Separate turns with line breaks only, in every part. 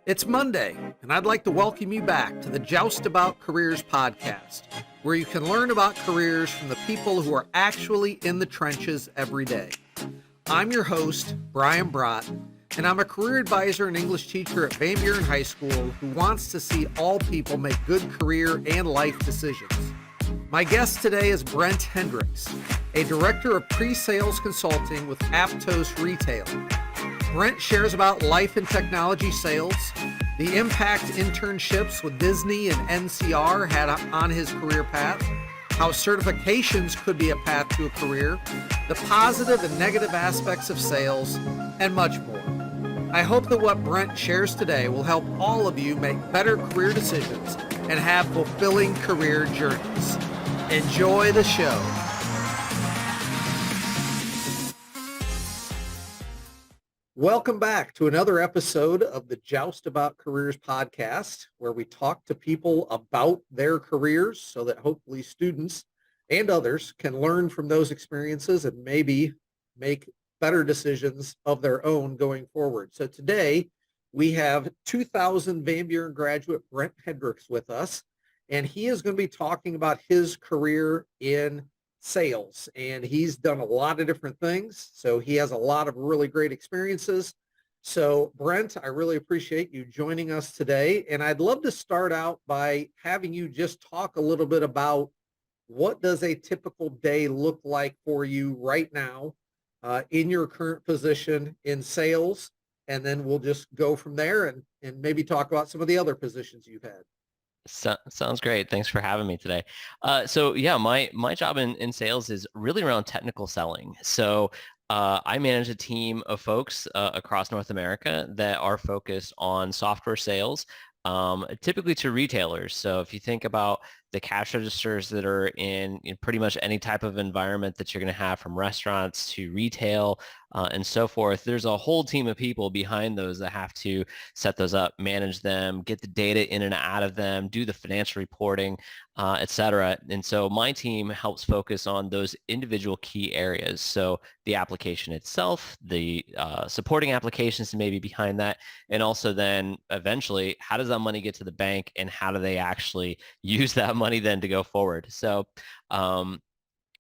It's Monday, and I'd like to welcome you back to the Joust About Careers podcast, where you can learn about careers from the people who are actually in the trenches every day. I'm your host, Brian Brott, and I'm a career advisor and English teacher at Buren High School who wants to see all people make good career and life decisions. My guest today is Brent Hendricks, a director of pre-sales consulting with Aptos Retail. Brent shares about life in technology sales, the impact internships with Disney and NCR had on his career path, how certifications could be a path to a career, the positive and negative aspects of sales, and much more. I hope that what Brent shares today will help all of you make better career decisions and have fulfilling career journeys. Enjoy the show. Welcome back to another episode of the Joust About Careers podcast, where we talk to people about their careers so that hopefully students and others can learn from those experiences and maybe make better decisions of their own going forward. So today we have 2000 Van Buren graduate Brent Hendricks with us, and he is going to be talking about his career in sales, and he's done a lot of different things, so he has a lot of really great experiences. So Brent, I really appreciate you joining us today, and I'd love to start out by having you just talk a little bit about what does a typical day look like for you right now in your current position in sales, and then we'll just go from there and maybe talk about some of the other positions you've had.
Sounds great. Thanks for having me today. So yeah, my job in sales is really around technical selling. So I manage a team of folks across North America that are focused on software sales, typically to retailers. So if you think about the cash registers that are in pretty much any type of environment that you're going to have, from restaurants to retail and so forth, there's a whole team of people behind those that have to set those up, manage them, get the data in and out of them, do the financial reporting, et cetera. And so my team helps focus on those individual key areas. So the application itself, the supporting applications maybe behind that, and also then eventually, how does that money get to the bank and how do they actually use that money then to go forward? So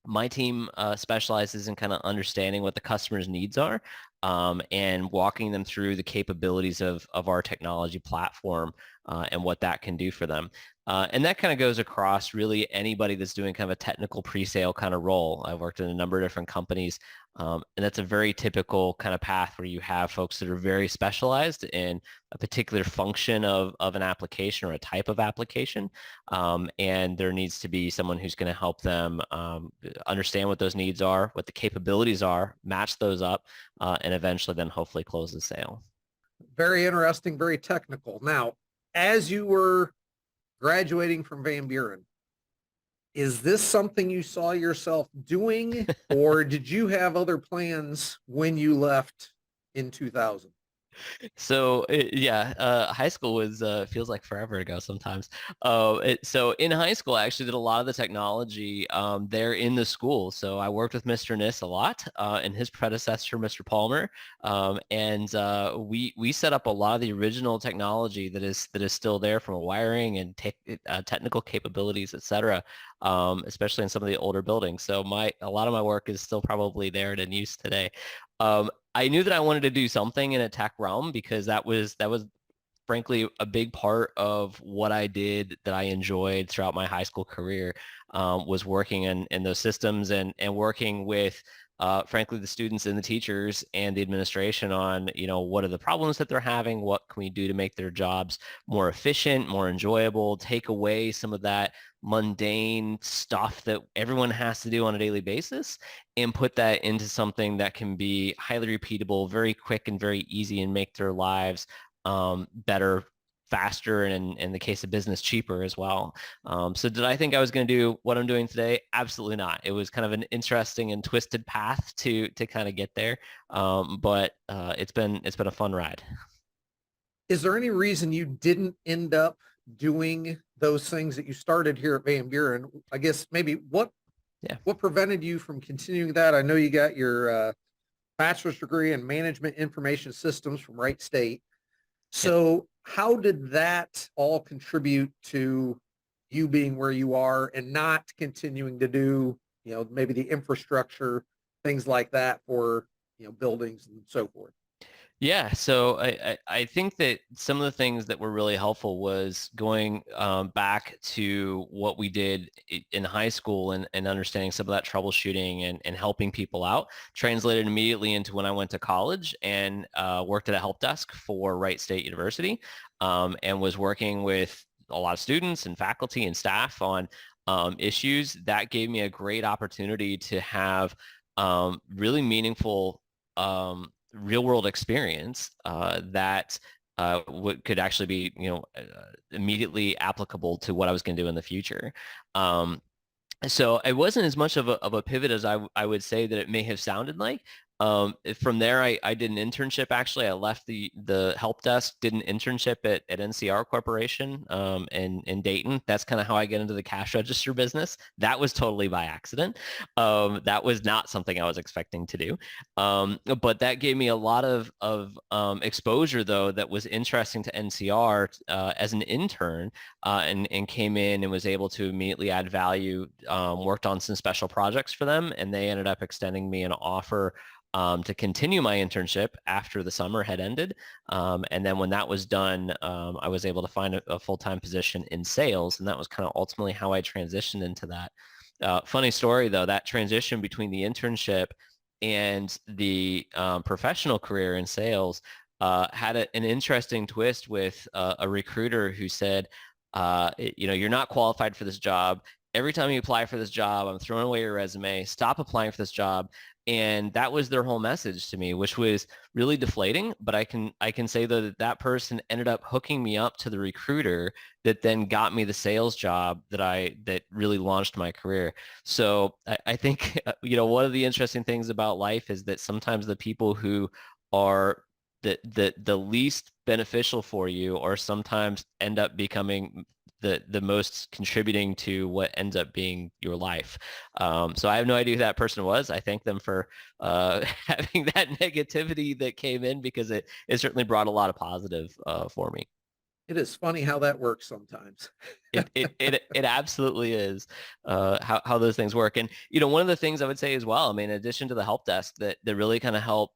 my team specializes in kind of understanding what the customer's needs are and walking them through the capabilities of our technology platform and what that can do for them. And that kind of goes across really anybody that's doing kind of a technical pre-sale kind of role. I've worked in a number of different companies, and that's a very typical kind of path where you have folks that are very specialized in a particular function of an application or a type of application. And there needs to be someone who's going to help them understand what those needs are, what the capabilities are, match those up, and eventually then hopefully close the sale.
Very interesting, very technical. Now, as you were graduating from Van Buren, is this something you saw yourself doing, or did you have other plans when you left in 2000?
So high school was feels like forever ago sometimes. So in high school, I actually did a lot of the technology there in the school. So I worked with Mr. Niss a lot and his predecessor, Mr. Palmer, and we set up a lot of the original technology that is still there, from wiring and technical capabilities, et cetera, especially in some of the older buildings. So a lot of my work is still probably there and in use today. I knew that I wanted to do something in a tech realm because that was frankly a big part of what I did that I enjoyed throughout my high school career, was working in those systems and working with frankly the students and the teachers and the administration on what are the problems that they're having, what can we do to make their jobs more efficient, more enjoyable, take away some of that mundane stuff that everyone has to do on a daily basis, and put that into something that can be highly repeatable, very quick and very easy, and make their lives better, faster, and in the case of business, cheaper as well. So did I think I was going to do what I'm doing today? Absolutely not. It was kind of an interesting and twisted path to kind of get there, but it's been a fun ride.
Is there any reason you didn't end up doing those things that you started here at Van Buren? I guess maybe what prevented you from continuing that? I know you got your bachelor's degree in management information systems from Wright State. So how did that all contribute to you being where you are and not continuing to do, maybe the infrastructure, things like that for, buildings and so forth?
Yeah, so I think that some of the things that were really helpful was going back to what we did in high school and understanding some of that troubleshooting and helping people out translated immediately into when I went to college and worked at a help desk for Wright State University, and was working with a lot of students and faculty and staff on issues. That gave me a great opportunity to have really meaningful real world experience that could actually be, immediately applicable to what I was going to do in the future. So it wasn't as much of a pivot as I would say that it may have sounded like. From there, I did an internship. Actually, I left the help desk, did an internship at NCR Corporation in Dayton. That's kind of how I get into the cash register business. That was totally by accident. That was not something I was expecting to do. But that gave me a lot of exposure, though, that was interesting to NCR as an intern, and came in and was able to immediately add value, worked on some special projects for them, and they ended up extending me an offer to continue my internship after the summer had ended. And then when that was done, I was able to find a full-time position in sales, and that was kind of ultimately how I transitioned into that. Funny story, though, that transition between the internship and the professional career in sales had an interesting twist with a recruiter who said, you're not qualified for this job. Every time you apply for this job, I'm throwing away your resume. Stop applying for this job. And that was their whole message to me, which was really deflating. But I can say though that person ended up hooking me up to the recruiter that then got me the sales job that really launched my career. So I think one of the interesting things about life is that sometimes the people who are the least beneficial for you or sometimes end up becoming the most contributing to what ends up being your life. So I have no idea who that person was. I thank them for having that negativity that came in, because it certainly brought a lot of positive for me.
It is funny how that works sometimes.
It absolutely is how those things work. And one of the things I would say as well, I mean, in addition to the help desk that really kind of helped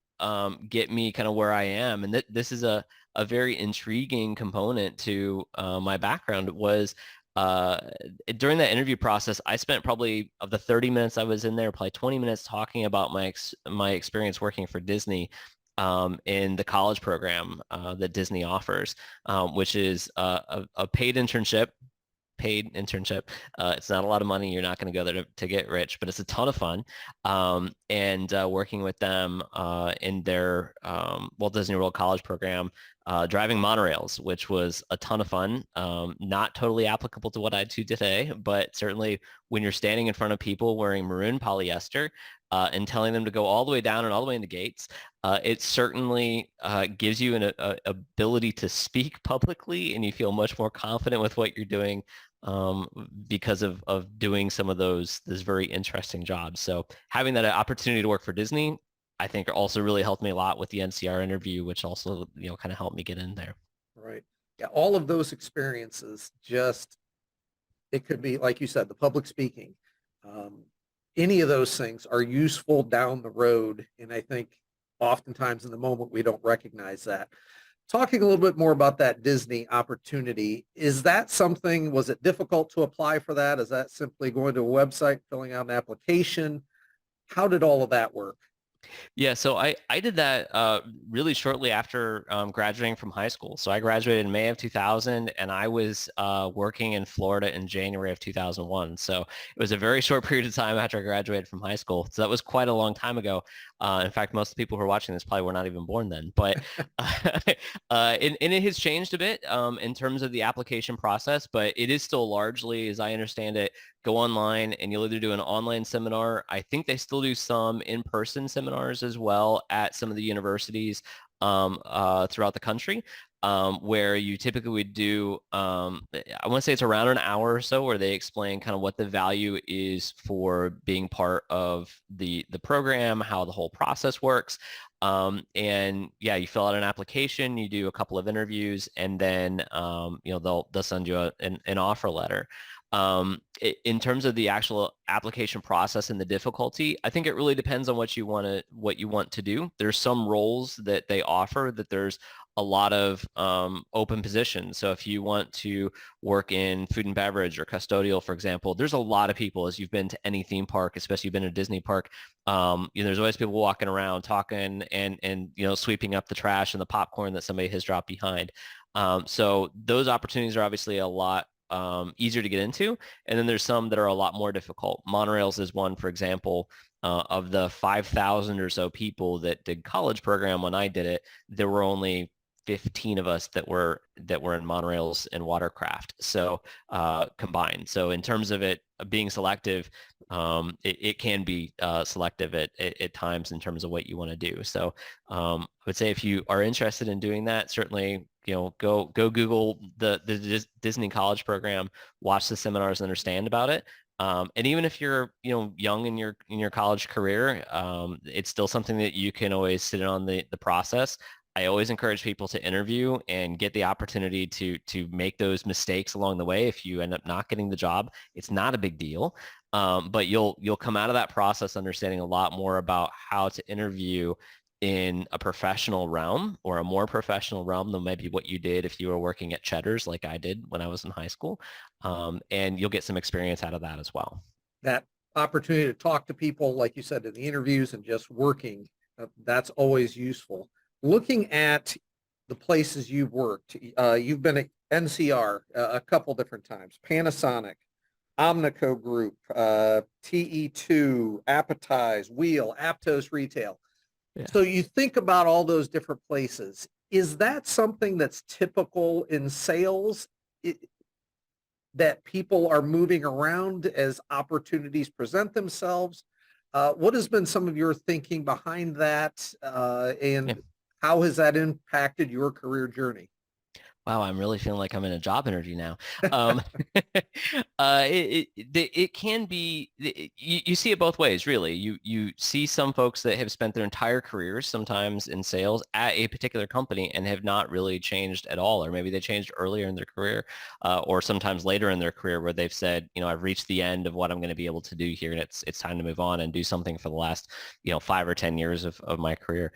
get me kind of where I am, and this is a very intriguing component to my background, was during that interview process, I spent probably, of the 30 minutes I was in there, probably 20 minutes talking about my experience working for Disney in the college program that Disney offers, which is a paid internship. It's not a lot of money. You're not going to go there to get rich, but it's a ton of fun. And working with them in their Walt Disney World College program, driving monorails, which was a ton of fun. Not totally applicable to what I do today, but certainly when you're standing in front of people wearing maroon polyester and telling them to go all the way down and all the way into gates, it certainly gives you an ability to speak publicly, and you feel much more confident with what you're doing because of doing some of those very interesting jobs. So having that opportunity to work for Disney, I think also really helped me a lot with the NCR interview, which also, kind of helped me get in there.
Right. Yeah. All of those experiences, it could be, like you said, the public speaking. Um, any of those things are useful down the road. And I think oftentimes in the moment, we don't recognize that. Talking a little bit more about that Disney opportunity, was it difficult to apply for that? Is that simply going to a website, filling out an application? How did all of that work?
Yeah, so I did that really shortly after graduating from high school. So I graduated in May of 2000, and I was working in Florida in January of 2001. So it was a very short period of time after I graduated from high school. So that was quite a long time ago. In fact, most of the people who are watching this probably were not even born then. But and it has changed a bit in terms of the application process, but it is still largely, as I understand it, go online and you'll either do an online seminar. I think they still do some in-person seminars as well at some of the universities throughout the country. where you typically would do, I want to say it's around an hour or so, where they explain kind of what the value is for being part of the program, how the whole process works. And yeah, you fill out an application, you do a couple of interviews, and then they'll send you an offer letter. In terms of the actual application process and the difficulty, I think it really depends on what you want to do. There's some roles that they offer that there's a lot of open positions. So if you want to work in food and beverage or custodial, for example, there's a lot of people, as you've been to any theme park, especially you've been to a Disney park, there's always people walking around talking and sweeping up the trash and the popcorn that somebody has dropped behind. So those opportunities are obviously a lot easier to get into. And then there's some that are a lot more difficult. Monorails is one, for example. Of the 5,000 or so people that did college program when I did it, there were only 15 of us that were in monorails and watercraft, so combined. So in terms of it being selective, it can be selective at times in terms of what you want to do. So I would say if you are interested in doing that, certainly go Google the Disney college program, watch the seminars, and understand about it. And even if you're young in your college career, it's still something that you can always sit in on the process. I always encourage people to interview and get the opportunity to make those mistakes along the way. If you end up not getting the job, it's not a big deal. But you'll come out of that process understanding a lot more about how to interview in a professional realm, or a more professional realm than maybe what you did if you were working at Cheddar's like I did when I was in high school. And you'll get some experience out of that as well.
That opportunity to talk to people, like you said, in the interviews and just working, that's always useful. Looking at the places you've worked, you've been at NCR a couple different times, Panasonic, Omnico Group, TE2, Appetize, Wheel, Aptos Retail.
Yeah.
So you think about all those different places. Is that something that's typical in sales, that people are moving around as opportunities present themselves? What has been some of your thinking behind that, and
Yeah.
how has that impacted your career journey?
Wow, I'm really feeling like I'm in a job interview now. Um, it can be, you see it both ways, really. You see some folks that have spent their entire careers, sometimes in sales, at a particular company and have not really changed at all, or maybe they changed earlier in their career, or sometimes later in their career where they've said, I've reached the end of what I'm going to be able to do here, and it's time to move on and do something for the last 5 or 10 years of my career.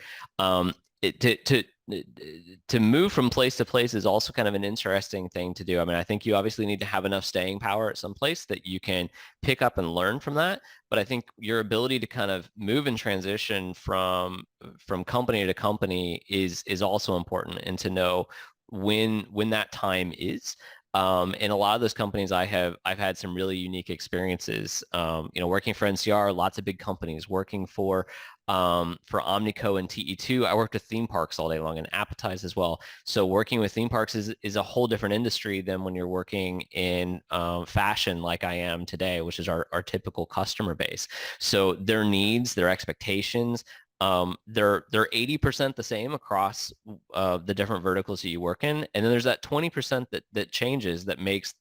To move from place to place is also kind of an interesting thing to do. I mean, I think you obviously need to have enough staying power at some place that you can pick up and learn from that. But I think your ability to kind of move and transition from company to company is also important, and to know when that time is. In a lot of those companies, I've had some really unique experiences. Working for NCR, lots of big companies. Working for Omnico and TE2, I worked with theme parks all day long, and Appetize as well. So working with theme parks is a whole different industry than when you're working in fashion like I am today, which is our typical customer base. So their needs, their expectations, they're 80% the same across the different verticals that you work in. And then there's that 20% that changes, that makes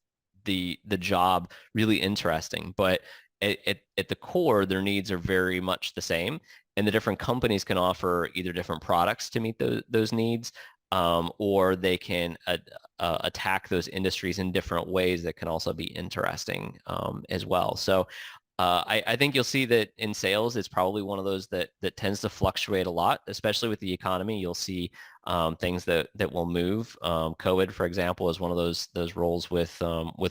the job really interesting. But at the core, their needs are very much the same. And the different companies can offer either different products to meet those needs, or they can attack those industries in different ways that can also be interesting as well. So I think you'll see that in sales, it's probably one of those that tends to fluctuate a lot, especially with the economy. You'll see things that will move. COVID, for example, is one of those roles with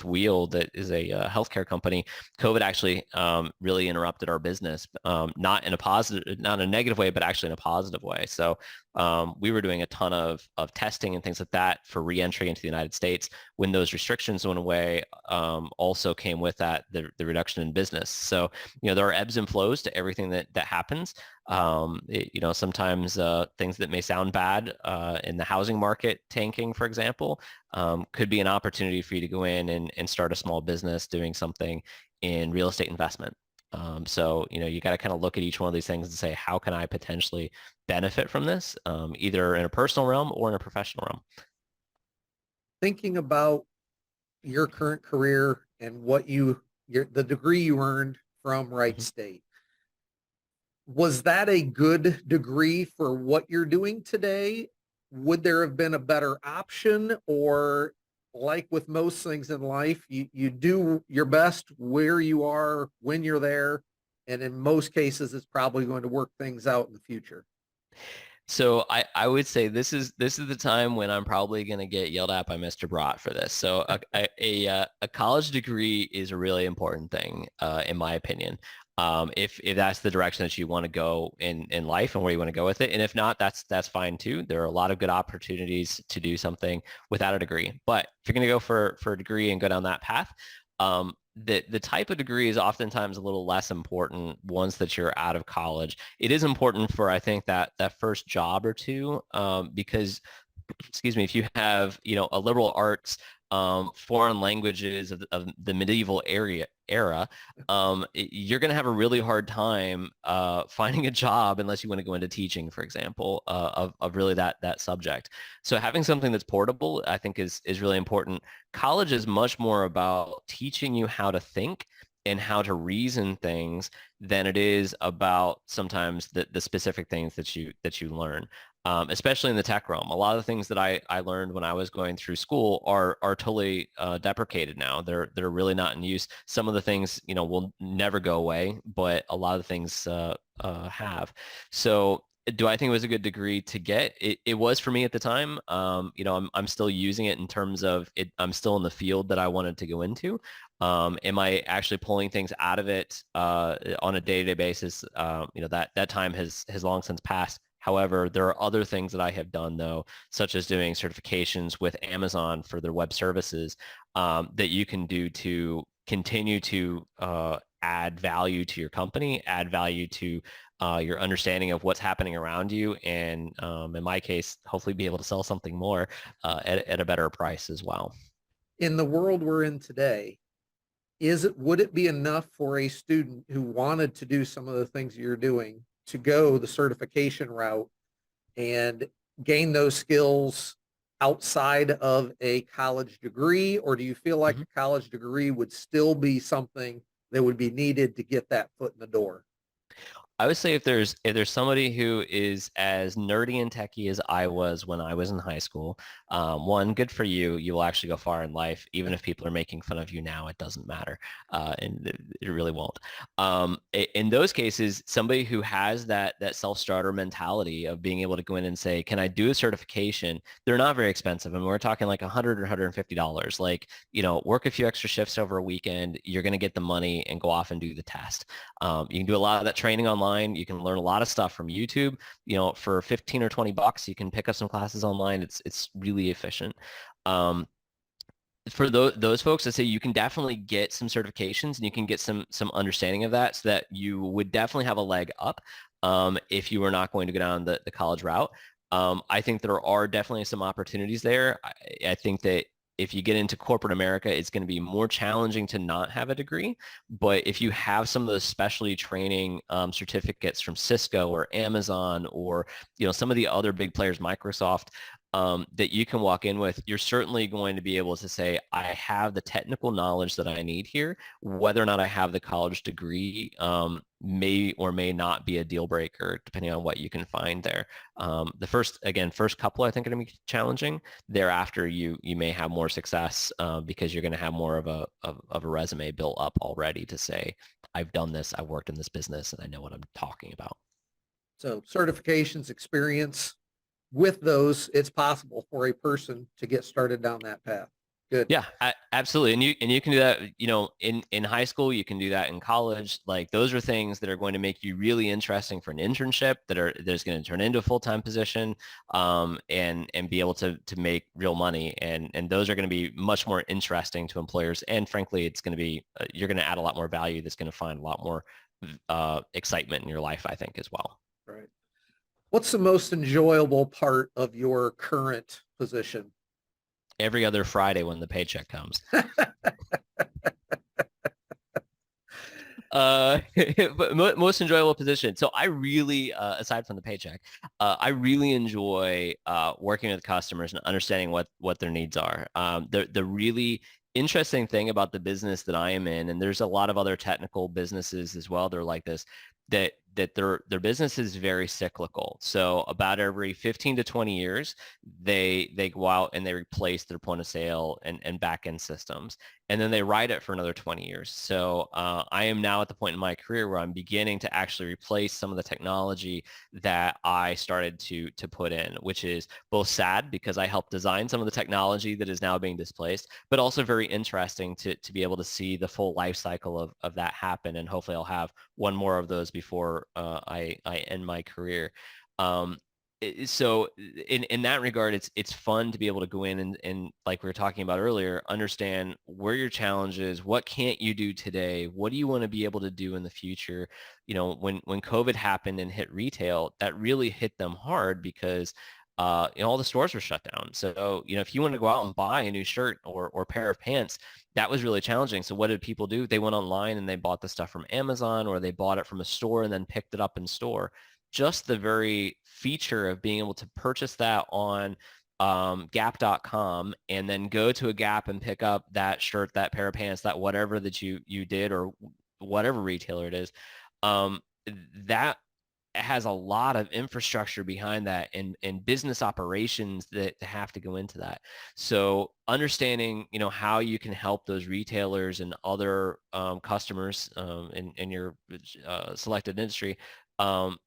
Wheel, that is a healthcare company. COVID actually really interrupted our business, not in a negative way, but actually in a positive way. So we were doing a ton of testing and things like that for reentry into the United States. When those restrictions went away, also came with that the reduction in business. So there are ebbs and flows to everything that happens. Sometimes things that may sound bad in the housing market tanking, for example, could be an opportunity for you to go in and start a small business doing something in real estate investment. So you got to kind of look at each one of these things and say, how can I potentially benefit from this, either in a personal realm or in a professional realm?
thinking about your current career and what the degree you earned from Wright
Mhm.
State, was that a good degree for what you're doing today? Would there have been a better option, or like with most things in life, you do your best where you are when you're there, and in most cases, it's probably going to work things out in the future.
So I would say this is the time when I'm probably going to get yelled at by Mr. Brott for this. So a college degree is a really important thing, in my opinion. If that's the direction that you want to go in life and where you want to go with it, and if not, that's fine too. There are a lot of good opportunities to do something without a degree. But if you're going to go for a degree and go down that path, the type of degree is oftentimes a little less important once that you're out of college. It is important for, I think, that first job or two, because excuse me, if you have, a liberal arts, foreign languages of the medieval era, you're going to have a really hard time finding a job unless you want to go into teaching, for example, of really that subject. So having something that's portable, I think, is really important. College is much more about teaching you how to think and how to reason things than it is about sometimes the specific things that you learn. Especially in the tech realm. A lot of the things that I learned when I was going through school are totally deprecated now. They're really not in use. Some of the things, will never go away, but a lot of the things have. So do I think it was a good degree to get? It was for me at the time. I'm still using it in terms of it. I'm still in the field that I wanted to go into. Am I actually pulling things out of it on a day-to-day basis? That time has long since passed. However, there are other things that I have done, though, such as doing certifications with Amazon for their web services, that you can do to continue to add value to your company, add value to your understanding of what's happening around you, and in my case, hopefully be able to sell something more at a better price as well.
In the world we're in today, would it be enough for a student who wanted to do some of the things you're doing to go the certification route and gain those skills outside of a college degree? Or do you feel like a college degree would still be something that would be needed to get that foot in the door?
I would say if there's somebody who is as nerdy and techie as I was when I was in high school, one, good for you. You will actually go far in life. Even if people are making fun of you now, it doesn't matter, and it really won't. In those cases, somebody who has that self-starter mentality of being able to go in and say, "Can I do a certification?" They're not very expensive, and we're talking like $100 or $150. Like, work a few extra shifts over a weekend. You're going to get the money and go off and do the test. You can do a lot of that training online. You can learn a lot of stuff from YouTube. For 15 or 20 bucks, you can pick up some classes online. It's really efficient. For those folks, I say you can definitely get some certifications and you can get some understanding of that, so that you would definitely have a leg up if you were not going to go down the college route. I think there are definitely some opportunities there. I think that if you get into corporate America, it's going to be more challenging to not have a degree. But if you have some of those specialty training certificates from Cisco or Amazon, or some of the other big players, Microsoft, that you can walk in with, you're certainly going to be able to say, I have the technical knowledge that I need here. Whether or not I have the college degree may or may not be a deal breaker, depending on what you can find there. The first couple, I think, are going to be challenging. Thereafter, you may have more success because you're going to have more of a resume built up already to say, I've done this, I've worked in this business, and I know what I'm talking about.
So certifications, experience, with those, it's possible for a person to get started down that path. Good.
Yeah, absolutely. And you can do that, in high school, you can do that in college. Like, those are things that are going to make you really interesting for an internship that's going to turn into a full-time position, and be able to make real money. And those are going to be much more interesting to employers. And frankly, it's going to be, you're going to add a lot more value that's going to find a lot more excitement in your life, I think, as well.
Right. What's the most enjoyable part of your current position?
Every other Friday when the paycheck comes. But most enjoyable position. So I really, aside from the paycheck, I really enjoy working with customers and understanding what their needs are. The really interesting thing about the business that I am in, and there's a lot of other technical businesses as well, they're like this, that their business is very cyclical. So about every 15 to 20 years, they go out and they replace their point of sale and back end systems, and then they ride it for another 20 years. So I am now at the point in my career where I'm beginning to actually replace some of the technology that I started to put in, which is both sad because I helped design some of the technology that is now being displaced, but also very interesting to be able to see the full life cycle of that happen. And hopefully I'll have one more of those before I end my career. Um, so in that regard, it's fun to be able to go in and like we were talking about earlier, understand where your challenge is, what can't you do today, what do you want to be able to do in the future. When COVID happened and hit retail, that really hit them hard because all the stores were shut down. So if you want to go out and buy a new shirt or pair of pants, that was really challenging. So what did people do? They went online and they bought the stuff from Amazon, or they bought it from a store and then picked it up in store. Just the very feature of being able to purchase that on Gap.com and then go to a Gap and pick up that shirt, that pair of pants, that whatever that you did, or whatever retailer it is, that has a lot of infrastructure behind that and business operations that have to go into that. So understanding, how you can help those retailers and other customers in your selected industry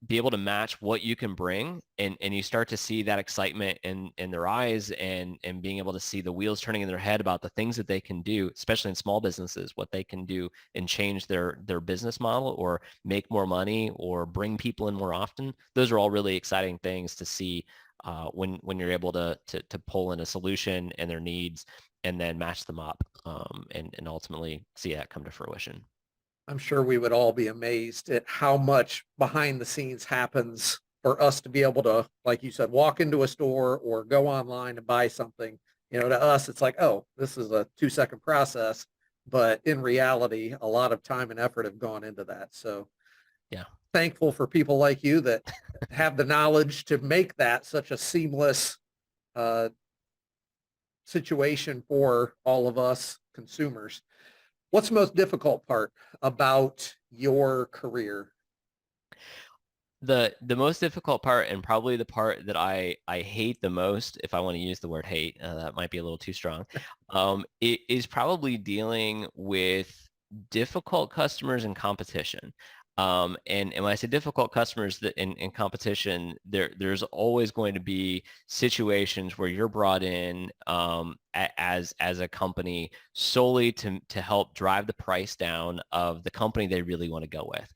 be able to match what you can bring, and you start to see that excitement in their eyes, and being able to see the wheels turning in their head about the things that they can do, especially in small businesses, what they can do and change their business model or make more money or bring people in more often. Those are all really exciting things to see when you're able to pull in a solution and their needs and then match them up and ultimately see that come to fruition.
I'm sure we would all be amazed at how much behind the scenes happens for us to be able to, like you said, walk into a store or go online and buy something. To us, it's like, oh, this is a 2-second process. But in reality, a lot of time and effort have gone into that. So
Yeah.
thankful for people like you that have the knowledge to make that such a seamless uh, situation for all of us consumers. What's the most difficult part about your career?
The most difficult part, and probably the part that I hate the most, if I want to use the word hate, that might be a little too strong, it is probably dealing with difficult customers and competition. And when I say difficult customers that in competition, there's always going to be situations where you're brought in as a company solely to help drive the price down of the company they really want to go with.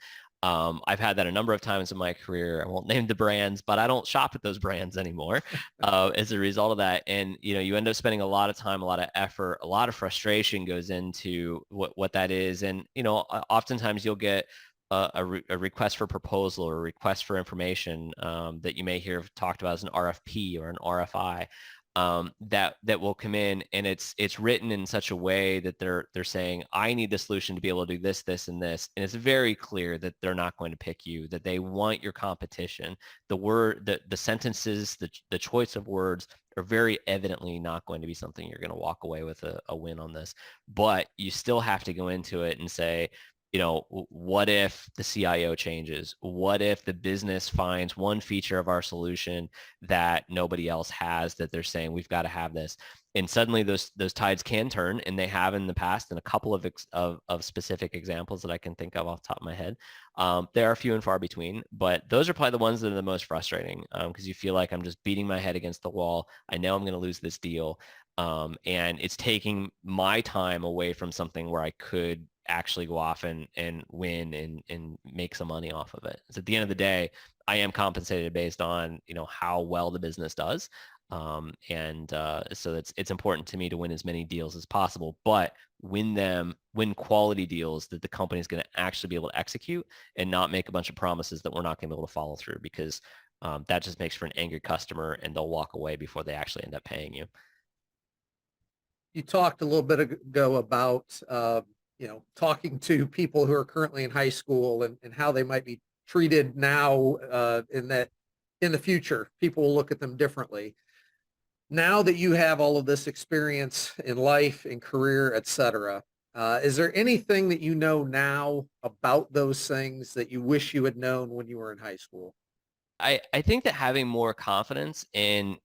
I've had that a number of times in my career. I won't name the brands, but I don't shop at those brands anymore as a result of that. And, you end up spending a lot of time, a lot of effort, a lot of frustration goes into what that is. And, oftentimes you'll get a request for proposal or a request for information that you may hear talked about as an RFP or an RFI. That will come in, and it's written in such a way that they're saying, I need the solution to be able to do this, this, and this. And it's very clear that they're not going to pick you, that they want your competition. The sentences, the choice of words are very evidently not going to be something you're going to walk away with a win on this. But you still have to go into it and say, what if the CIO changes? What if the business finds one feature of our solution that nobody else has, that they're saying we've got to have this? And suddenly those tides can turn, and they have in the past, in a couple of specific examples that I can think of off the top of my head. They are few and far between, but those are probably the ones that are the most frustrating because you feel like I'm just beating my head against the wall. I know I'm going to lose this deal. And it's taking my time away from something where I could actually go off and win and make some money off of it. So at the end of the day, I am compensated based on, how well the business does. So it's important to me to win as many deals as possible, but win quality deals that the company is going to actually be able to execute and not make a bunch of promises that we're not going to be able to follow through, because that just makes for an angry customer, and they'll walk away before they actually end up paying you.
You talked a little bit ago about, talking to people who are currently in high school and how they might be treated now, in the future, people will look at them differently. Now that you have all of this experience in life and career, et cetera, is there anything that you know now about those things that you wish you had known when you were in high school?
I think that having more confidence in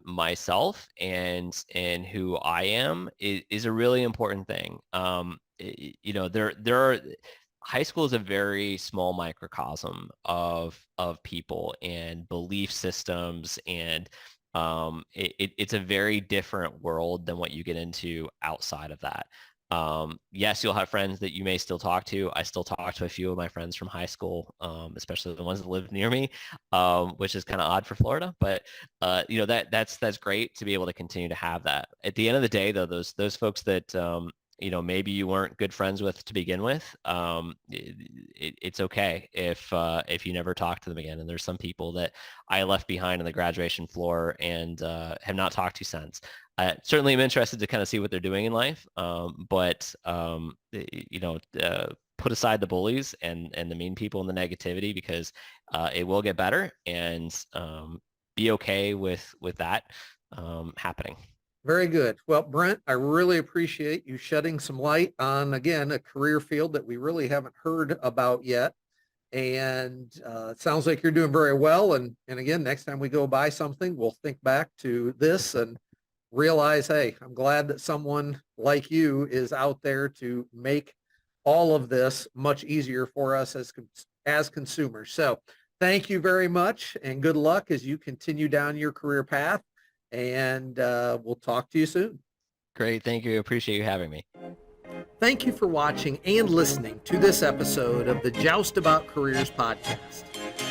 myself and in who I am is a really important thing. There are high school is a very small microcosm of people and belief systems, and it's a very different world than what you get into outside of that. Yes, you'll have friends that you may still talk to. I still talk to a few of my friends from high school, especially the ones that live near me, which is kind of odd for Florida. But that's great to be able to continue to have that. At the end of the day, though, those folks that maybe you weren't good friends with to begin with, it's okay if you never talk to them again. And there's some people that I left behind on the graduation floor and have not talked to since. I certainly am interested to kind of see what they're doing in life, but put aside the bullies and the mean people and the negativity, because it will get better, and be okay with that happening.
Very good. Well, Brent, I really appreciate you shedding some light on, again, a career field that we really haven't heard about yet. And it sounds like you're doing very well. And again, next time we go buy something, we'll think back to this and realize, hey, I'm glad that someone like you is out there to make all of this much easier for us as consumers. So thank you very much, and good luck as you continue down your career path. And we'll talk to you soon.
Great. Thank you. Appreciate you having me.
Thank you for watching and listening to this episode of the Joust About Careers podcast.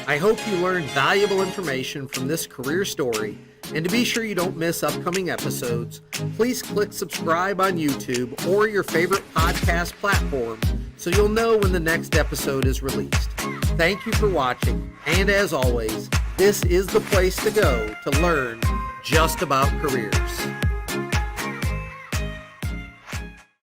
I hope you learned valuable information from this career story. And to be sure you don't miss upcoming episodes, please click subscribe on YouTube or your favorite podcast platform so you'll know when the next episode is released. Thank you for watching. And as always, this is the place to go to learn just about careers.